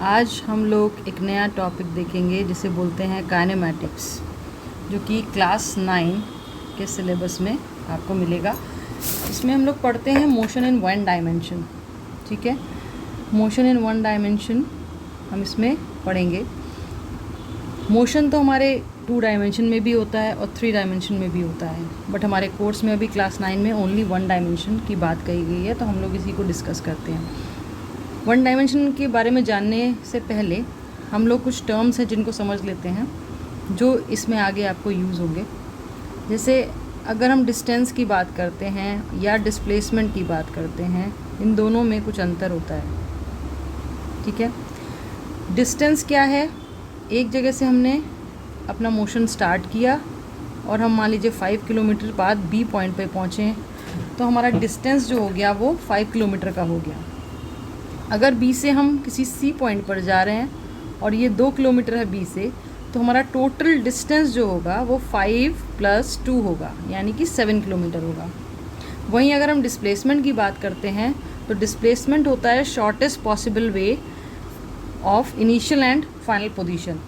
आज हम लोग एक नया टॉपिक देखेंगे जिसे बोलते हैं काइनेमैटिक्स, जो कि क्लास 9 के सिलेबस में आपको मिलेगा। इसमें हम लोग पढ़ते हैं मोशन इन वन डायमेंशन। ठीक है, मोशन इन वन डायमेंशन हम इसमें पढ़ेंगे। मोशन तो हमारे 2 डायमेंशन में भी होता है और 3 डायमेंशन में भी होता है, बट हमारे कोर्स में अभी क्लास 9 में ओनली 1 डायमेंशन की बात कही गई है, तो हम लोग इसी को डिस्कस करते हैं। 1 डायमेंशन के बारे में जानने से पहले हम लोग कुछ टर्म्स हैं जिनको समझ लेते हैं, जो इसमें आगे आपको यूज़ होंगे। जैसे अगर हम डिस्टेंस की बात करते हैं या डिस्प्लेसमेंट की बात करते हैं, इन दोनों में कुछ अंतर होता है। ठीक है, डिस्टेंस क्या है? एक जगह से हमने अपना मोशन स्टार्ट किया और हम मान लीजिए 5 किलोमीटर बाद बी पॉइंट पे पहुँचे, तो हमारा डिस्टेंस जो हो गया वो 5 किलोमीटर का हो गया। अगर बी से हम किसी सी पॉइंट पर जा रहे हैं और ये 2 किलोमीटर है बी से, तो हमारा टोटल डिस्टेंस जो होगा वो 5 + 2 होगा, यानी कि 7 किलोमीटर होगा। वहीं अगर हम डिस्प्लेसमेंट की बात करते हैं, तो डिस्प्लेसमेंट होता है shortest possible way of initial and final position.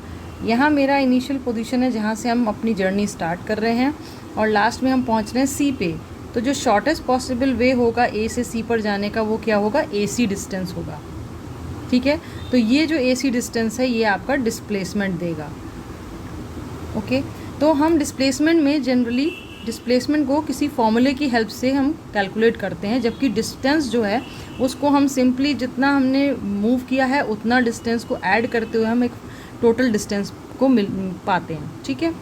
यहाँ मेरा इनिशियल पोजीशन है जहाँ से हम अपनी जर्नी स्टार्ट कर रहे हैं और लास्ट में हम पहुँच रहे हैं सी पे, तो जो शॉर्टेस्ट पॉसिबल वे होगा ए से सी पर जाने का, वो क्या होगा? AC डिस्टेंस होगा। ठीक है, तो ये जो AC डिस्टेंस है ये आपका डिस्प्लेसमेंट देगा। ओके, तो हम डिस्प्लेसमेंट में जनरली डिस्प्लेसमेंट को किसी फॉर्मूले की हेल्प से हम कैलकुलेट करते हैं, जबकि डिस्टेंस जो है उसको हम सिंपली जितना हमने मूव किया है उतना डिस्टेंस को ऐड करते हुए हम एक टोटल डिस्टेंस को पाते हैं। ठीक है,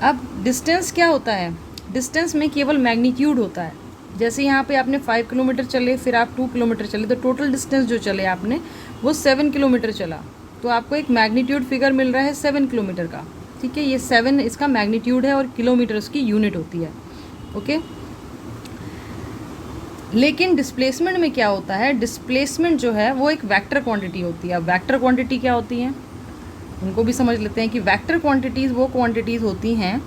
अब डिस्टेंस क्या होता है? डिस्टेंस में केवल मैग्नीट्यूड होता है। जैसे यहाँ पे आपने 5 किलोमीटर चले, फिर आप 2 किलोमीटर चले, तो टोटल डिस्टेंस जो चले आपने वो 7 किलोमीटर चला, तो आपको एक मैग्नीट्यूड फिगर मिल रहा है 7 किलोमीटर का। ठीक है, ये 7 इसका मैग्नीट्यूड है और किलोमीटर उसकी यूनिट होती है। ओके, लेकिन डिस्प्लेसमेंट में क्या होता है? डिस्प्लेसमेंट जो है वो एक वेक्टर क्वांटिटी होती है। अब वेक्टर क्वांटिटी क्या होती हैं उनको भी समझ लेते हैं कि वेक्टर क्वांटिटीज़ वो क्वांटिटीज़ होती हैं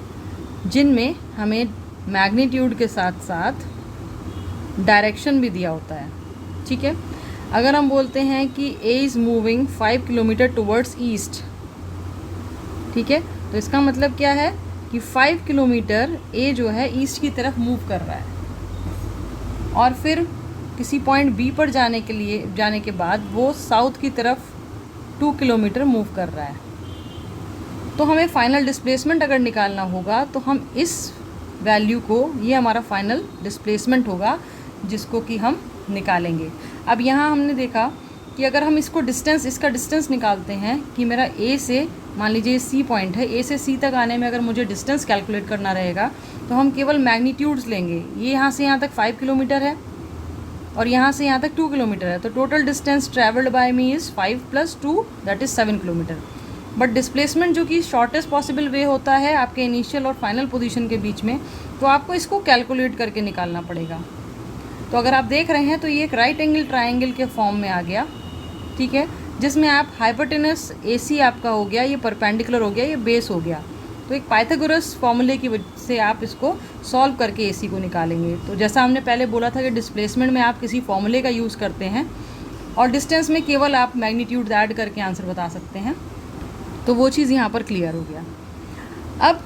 जिनमें हमें मैग्नीट्यूड के साथ साथ डायरेक्शन भी दिया होता है। ठीक है, अगर हम बोलते हैं कि A is moving 5 kilometre towards east, ठीक है, तो इसका मतलब क्या है कि 5 किलोमीटर ए जो है ईस्ट की तरफ मूव कर रहा है, और फिर किसी पॉइंट बी पर जाने के बाद वो साउथ की तरफ 2 किलोमीटर मूव कर रहा है। तो हमें फाइनल डिस्प्लेसमेंट अगर निकालना होगा तो हम इस वैल्यू को, ये हमारा फाइनल डिस्प्लेसमेंट होगा जिसको कि हम निकालेंगे। अब यहाँ हमने देखा कि अगर हम इसका डिस्टेंस निकालते हैं कि मेरा ए से, मान लीजिए सी पॉइंट है, ए से सी तक आने में अगर मुझे डिस्टेंस कैलकुलेट करना रहेगा तो हम केवल मैग्नीट्यूड्स लेंगे। ये यहाँ से यहाँ तक 5 किलोमीटर है और यहाँ से यहाँ तक 2 किलोमीटर है, तो total distance travelled bye me is 5 + 2 that is 7 kilometre. But displacement जो कि शॉर्टेस्ट पॉसिबल वे होता है आपके इनिशियल और फाइनल पोजीशन के बीच में, तो आपको इसको कैलकुलेट करके निकालना पड़ेगा। तो अगर आप देख रहे हैं तो ये एक राइट एंगल ट्रायंगल के फॉर्म में आ गया। ठीक है, जिसमें आप हाइपोटेनस AC आपका हो गया, ये परपेंडिकुलर हो गया, ये बेस हो गया। तो एक पाइथागोरस फॉर्मूले की वजह से आप इसको सॉल्व करके AC को निकालेंगे। तो जैसा हमने पहले बोला था कि डिस्प्लेसमेंट में आप किसी फॉर्मूले का यूज़ करते हैं और डिस्टेंस में केवल आप मैग्नीट्यूड ऐड करके आंसर बता सकते हैं। तो वो चीज़ यहाँ पर क्लियर हो गया। अब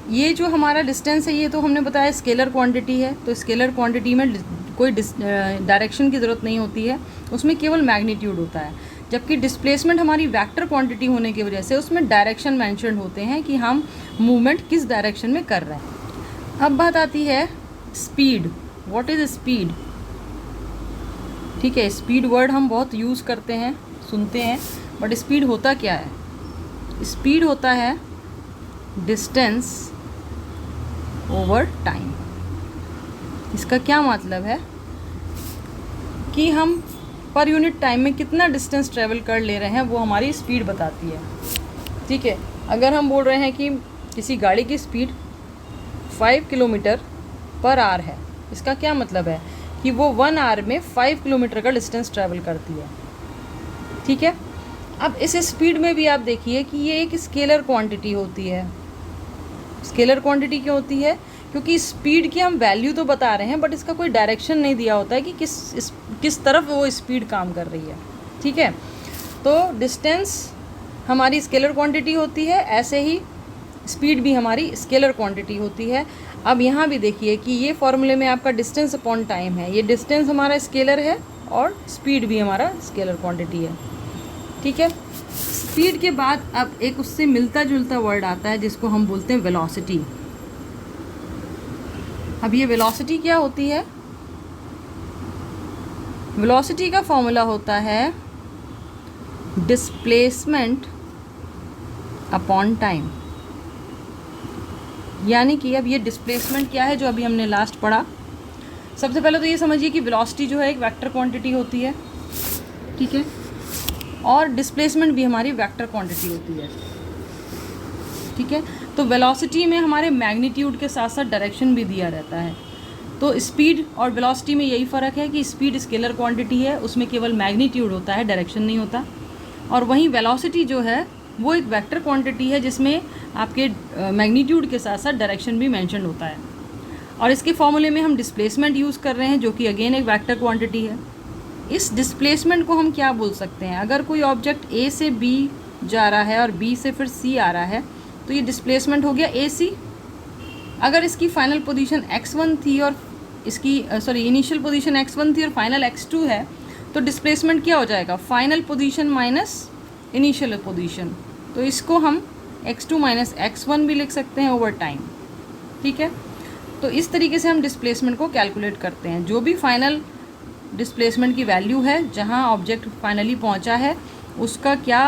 ये जो हमारा डिस्टेंस है ये तो हमने बताया स्केलर क्वांटिटी है, तो स्केलर क्वांटिटी में कोई डायरेक्शन की ज़रूरत नहीं होती है, उसमें केवल मैग्नीट्यूड होता है। जबकि डिस्प्लेसमेंट हमारी वेक्टर क्वांटिटी होने की वजह से उसमें डायरेक्शन मेंशन होते हैं कि हम मूवमेंट किस डायरेक्शन में कर रहे हैं। अब बात आती है स्पीड। What is speed? ठीक है, स्पीड वर्ड हम बहुत यूज़ करते हैं, सुनते हैं, बट स्पीड होता क्या है? स्पीड होता है डिस्टेंस ओवर टाइम। इसका क्या मतलब है कि हम पर यूनिट टाइम में कितना डिस्टेंस ट्रेवल कर ले रहे हैं, वो हमारी स्पीड बताती है। ठीक है, अगर हम बोल रहे हैं कि किसी गाड़ी की स्पीड 5 किलोमीटर पर आवर है, इसका क्या मतलब है कि वो 1 आवर में 5 किलोमीटर का डिस्टेंस ट्रैवल करती है। ठीक है, अब इस स्पीड में भी आप देखिए कि ये एक स्केलर क्वांटिटी होती है। स्केलर क्वांटिटी क्यों होती है? क्योंकि स्पीड की हम वैल्यू तो बता रहे हैं, बट इसका कोई डायरेक्शन नहीं दिया होता है कि किस तरफ वो स्पीड काम कर रही है। ठीक है, तो डिस्टेंस हमारी स्केलर क्वांटिटी होती है, ऐसे ही स्पीड भी हमारी स्केलर क्वांटिटी होती है। अब यहाँ भी देखिए कि ये फॉर्मूले में आपका डिस्टेंस अपॉन टाइम है, ये डिस्टेंस हमारा स्केलर है और स्पीड भी हमारा स्केलर क्वांटिटी है, ठीक है। स्पीड के बाद अब एक उससे मिलता जुलता वर्ड आता है जिसको हम बोलते हैं वेलोसिटी। अब ये वेलोसिटी क्या होती है? वेलोसिटी का फॉर्मूला होता है डिस्प्लेसमेंट अपॉन टाइम। यानी कि अब ये डिस्प्लेसमेंट क्या है जो अभी हमने लास्ट पढ़ा। सबसे पहले तो ये समझिए कि वेलोसिटी जो है एक वेक्टर क्वांटिटी होती है, ठीक है, और डिस्प्लेसमेंट भी हमारी वेक्टर क्वांटिटी होती है, ठीक है। तो वेलोसिटी में हमारे मैग्नीट्यूड के साथ साथ डायरेक्शन भी दिया रहता है। तो स्पीड और वेलोसिटी में यही फ़र्क है कि स्पीड स्केलर क्वांटिटी है, उसमें केवल मैग्नीट्यूड होता है, डायरेक्शन नहीं होता। और वहीं वेलोसिटी जो है वो एक वेक्टर क्वांटिटी है जिसमें आपके मैग्नीट्यूड के साथ साथ डायरेक्शन भी मेंशन होता है। और इसके फॉर्मूले में हम डिस्प्लेसमेंट यूज़ कर रहे हैं जो कि अगेन एक वेक्टर क्वांटिटी है। इस डिस्प्लेसमेंट को हम क्या बोल सकते हैं? अगर कोई ऑब्जेक्ट ए से बी जा रहा है और बी से फिर सी आ रहा है तो ये डिस्प्लेसमेंट हो गया ए सी। अगर इसकी फाइनल पोजीशन x1 थी और इसकी इनिशियल पोजीशन x1 थी और फाइनल x2 है तो डिस्प्लेसमेंट क्या हो जाएगा? Final position minus initial position. तो इसको हम x2 माइनस x1 भी लिख सकते हैं ओवर टाइम, ठीक है। तो इस तरीके से हम डिस्प्लेसमेंट को कैलकुलेट करते हैं। जो भी फाइनल डिस्प्लेसमेंट की वैल्यू है, जहां ऑब्जेक्ट फाइनली पहुंचा है, उसका क्या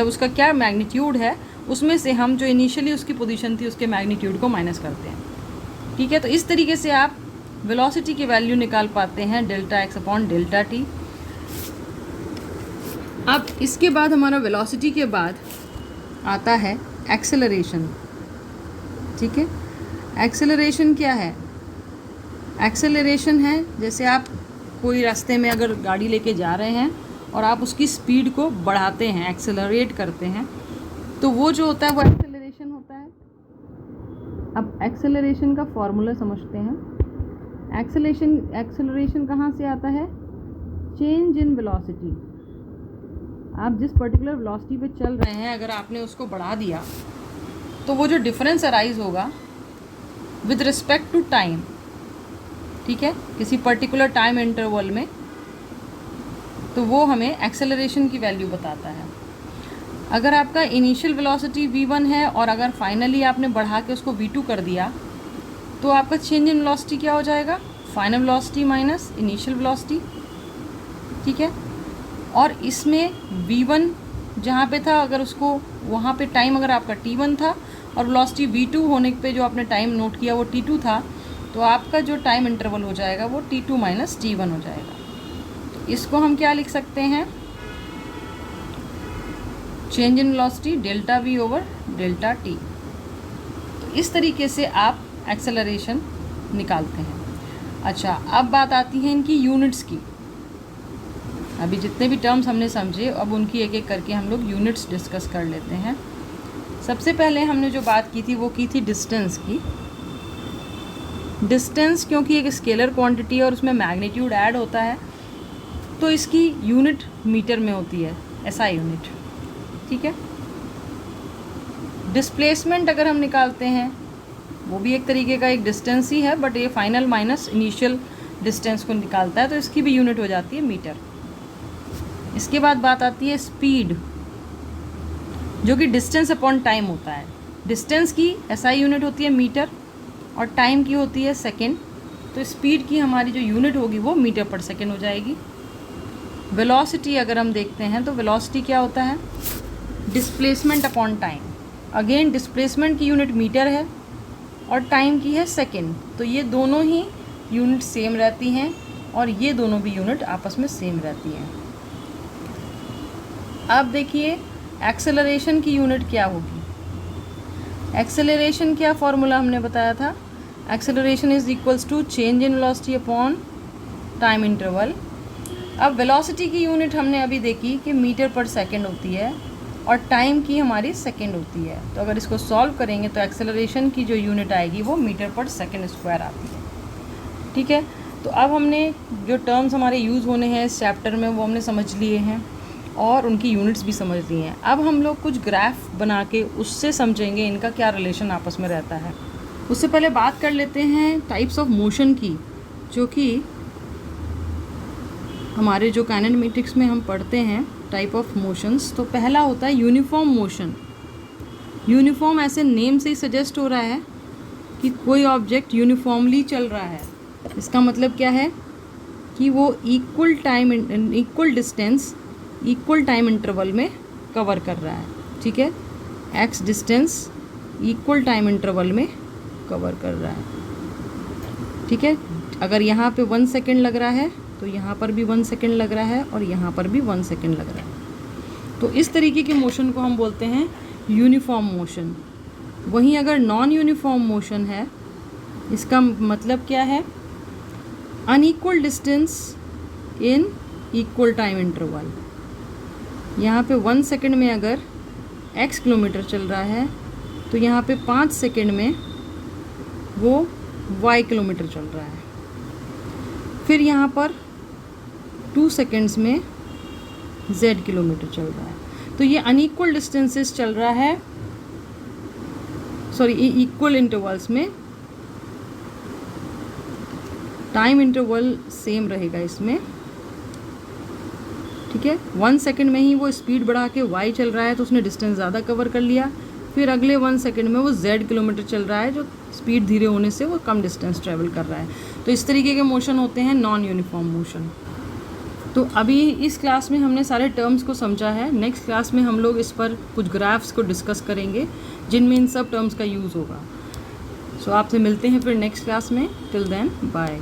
उसका क्या मैग्नीट्यूड है, उसमें से हम जो इनिशियली उसकी पोजीशन थी उसके मैग्नीट्यूड को माइनस करते हैं, ठीक है। तो इस तरीके से आप वेलोसिटी की वैल्यू निकाल पाते हैं delta x upon delta T. अब इसके बाद हमारा वेलोसिटी के बाद आता है एक्सेलरेशन, ठीक है। एक्सेलरेशन क्या है? एक्सेलरेशन है जैसे आप कोई रास्ते में अगर गाड़ी लेके जा रहे हैं और आप उसकी स्पीड को बढ़ाते हैं, एक्सेलरेट करते हैं, तो वो जो होता है वो एक्सेलरेशन होता है। अब एक्सेलरेशन का फॉर्मूला समझते हैं। एक्सेलरेशन कहाँ से आता है? Change in velocity. आप जिस पर्टिकुलर वेलोसिटी पे चल रहे हैं, अगर आपने उसको बढ़ा दिया तो वो जो डिफरेंस अराइज होगा विद रिस्पेक्ट टू टाइम, ठीक है, किसी पर्टिकुलर टाइम इंटरवल में, तो वो हमें एक्सेलरेशन की वैल्यू बताता है। अगर आपका इनिशियल वेलोसिटी v1 है और अगर फाइनली आपने बढ़ा के उसको v2 कर दिया तो आपका चेंज इन वेलोसिटी क्या हो जाएगा? Final velocity minus initial velocity, ठीक है। और इसमें v1 जहाँ पे था, अगर उसको वहाँ पे टाइम अगर आपका t1 था और वेलोसिटी v2 होने पे जो आपने टाइम नोट किया वो t2 था, तो आपका जो टाइम इंटरवल हो जाएगा वो t2 माइनस t1 हो जाएगा। तो इसको हम क्या लिख सकते हैं? Change in velocity delta v over delta t। तो इस तरीके से आप एक्सेलरेशन निकालते हैं। अच्छा, अब बात आती है इनकी यूनिट्स की। अभी जितने भी टर्म्स हमने समझे, अब उनकी एक एक करके हम लोग यूनिट्स डिस्कस कर लेते हैं। सबसे पहले हमने जो बात की थी वो की थी डिस्टेंस की। डिस्टेंस क्योंकि एक स्केलर क्वांटिटी है और उसमें मैग्नीट्यूड ऐड होता है, तो इसकी यूनिट मीटर में होती है, SI यूनिट, ठीक है। डिस्प्लेसमेंट अगर हम निकालते हैं वो भी एक तरीके का एक डिस्टेंस ही है, बट ये फाइनल माइनस इनिशियल डिस्टेंस को निकालता है, तो इसकी भी यूनिट हो जाती है मीटर। इसके बाद बात आती है स्पीड, जो कि डिस्टेंस अपॉन टाइम होता है। डिस्टेंस की SI यूनिट होती है मीटर और टाइम की होती है सेकेंड, तो स्पीड की हमारी जो यूनिट होगी वो मीटर पर सेकेंड हो जाएगी। वेलोसिटी अगर हम देखते हैं तो वेलोसिटी क्या होता है? Displacement upon time. Again displacement की यूनिट मीटर है और टाइम की है सेकेंड, तो ये दोनों ही यूनिट सेम रहती हैं और ये दोनों भी यूनिट आपस में सेम रहती हैं। अब देखिए एक्सेलरेशन की यूनिट क्या होगी। एक्सेलरेशन क्या फॉर्मूला हमने बताया था? Acceleration is equals to change in velocity upon time interval. अब वेलोसिटी की यूनिट हमने अभी देखी कि मीटर पर सेकेंड होती है और टाइम की हमारी सेकेंड होती है, तो अगर इसको सॉल्व करेंगे तो एक्सेलरेशन की जो यूनिट आएगी वो मीटर पर सेकेंड स्क्वायर आती है, ठीक है। तो अब हमने जो टर्म्स हमारे यूज़ होने हैं इस चैप्टर में वो हमने समझ लिए हैं। और उनकी यूनिट्स भी समझ ली हैं। अब हम लोग कुछ ग्राफ बना के उससे समझेंगे इनका क्या रिलेशन आपस में रहता है। उससे पहले बात कर लेते हैं टाइप्स ऑफ मोशन की, जो कि हमारे जो काइनेमेटिक्स में हम पढ़ते हैं टाइप ऑफ मोशंस। तो पहला होता है यूनिफॉर्म मोशन। यूनिफॉर्म ऐसे नेम से ही सजेस्ट हो रहा है कि कोई ऑब्जेक्ट यूनिफॉर्मली चल रहा है। इसका मतलब क्या है कि वो equal distance equal time interval में कवर कर रहा है। ठीक है, x distance equal time interval में कवर कर रहा है। ठीक है, अगर यहाँ पे 1 सेकेंड लग रहा है तो यहाँ पर भी 1 सेकेंड लग रहा है और यहाँ पर भी 1 सेकेंड लग रहा है। तो इस तरीके के मोशन को हम बोलते हैं यूनिफॉर्म मोशन। वहीं अगर नॉन यूनिफॉर्म मोशन है, इसका मतलब क्या है, unequal distance in equal time interval. यहाँ पे 1 सेकेंड में अगर x किलोमीटर चल रहा है तो यहाँ पे 5 सेकेंड में वो y किलोमीटर चल रहा है। फिर यहाँ पर 2 सेकेंड्स में z किलोमीटर चल रहा है। तो ये अनइक्वल डिस्टेंसेस चल रहा है, सॉरी इक्वल इंटरवल्स में। टाइम इंटरवल सेम रहेगा इसमें। ठीक है, 1 सेकेंड में ही वो स्पीड बढ़ा के y चल रहा है तो उसने डिस्टेंस ज़्यादा कवर कर लिया। फिर अगले 1 सेकेंड में वो z किलोमीटर चल रहा है, जो स्पीड धीरे होने से वो कम डिस्टेंस ट्रेवल कर रहा है। तो इस तरीके के मोशन होते हैं नॉन यूनिफॉर्म मोशन। तो अभी इस क्लास में हमने सारे टर्म्स को समझा है। नेक्स्ट क्लास में हम लोग इस पर कुछ ग्राफ्स को डिस्कस करेंगे जिनमें इन सब टर्म्स का यूज़ होगा। सो आपसे मिलते हैं फिर नेक्स्ट क्लास में। Till then bye.